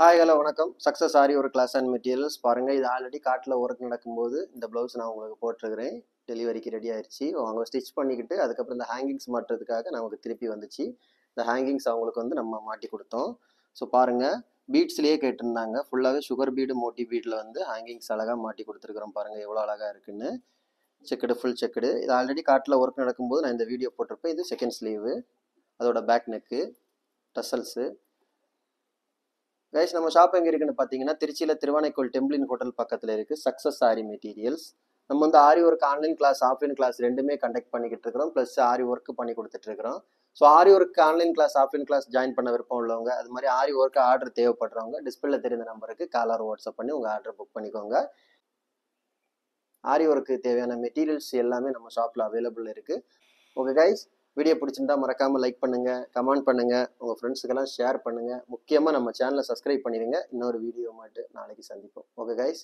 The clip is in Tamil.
ஹாய் ஹலோ வணக்கம். சக்ஸஸ் ஆரி ஒரு கிளாஸ் அண்ட் மெட்டீரியல்ஸ் பாருங்கள். இது ஆல்ரெடி காட்டில் ஒர்க் நடக்கும்போது இந்த ப்ளவுஸ் நான் உங்களுக்கு போட்டிருக்கிறேன். டெலிவரிக்கு ரெடி ஆயிடுச்சு. அவங்க ஸ்டிச் பண்ணிக்கிட்டு அதுக்கப்புறம் இந்த ஹேங்கிங்ஸ் மாட்டுறதுக்காக நமக்கு திருப்பி வந்துச்சு. இந்த ஹேங்கிங்ஸ் அவங்களுக்கு வந்து நம்ம மாட்டி கொடுத்தோம். ஸோ பாருங்கள், பீட்ஸ்லேயே கேட்டிருந்தாங்க. ஃபுல்லாகவே சுகர் பீடு மோட்டி பீடில் வந்து ஹேங்கிங்ஸ் அழகாக மாட்டி கொடுத்துருக்குறோம். பாருங்கள் எவ்வளோ அழகாக இருக்குன்னு. Checked, full checked. இது ஆல்ரெடி காட்டில் ஒர்க் நடக்கும்போது நான் இந்த வீடியோ போட்டிருப்பேன். இது செகண்ட் ஸ்லீவு, அதோட பேக் நெக்கு, டசல்ஸு. கைஸ், நம்ம ஷாப் எங்கே இருக்குன்னு பார்த்தீங்கன்னா திருச்சியில் திருவானைக்கோள் டெம்பிளின் ஹோட்டல் பக்கத்தில் இருக்குது. Success aari materials. நம்ம வந்து aari work online class offline class ரெண்டுமே கண்டக்ட் பண்ணிக்கிட்டு இருக்கிறோம். ப்ளஸ் ஆரி ஒர்க் பண்ணி கொடுத்துட்ருக்கிறோம். So aari work online class offline class join பண்ண விருப்பம் உள்ளவங்க, அது மாதிரி ஆரி ஒர்க் ஆர்டர் தேவைப்படுறவங்க டிஸ்பிளேல தெரிந்த நம்பருக்கு காலர் வாட்ஸ்அப் பண்ணி உங்கள் ஆர்டர் புக் பண்ணிக்கோங்க. ஆரி ஒர்க்கு தேவையான மெட்டீரியல்ஸ் எல்லாமே நம்ம ஷாப்பில் அவைலபிள் இருக்குது. ஓகே கைஸ், வீடியோ பிடிச்சிருந்தா மறக்காமல் லைக் பண்ணுங்கள், கமெண்ட் பண்ணுங்கள், உங்கள் ஃப்ரெண்ட்ஸுக்கெல்லாம் ஷேர் பண்ணுங்கள். முக்கியமாக நம்ம சேனலை சப்ஸ்கிரைப் பண்ணிடுங்க. இன்னொரு வீடியோ மட்டும் நாளைக்கு சந்திப்போம். Okay guys.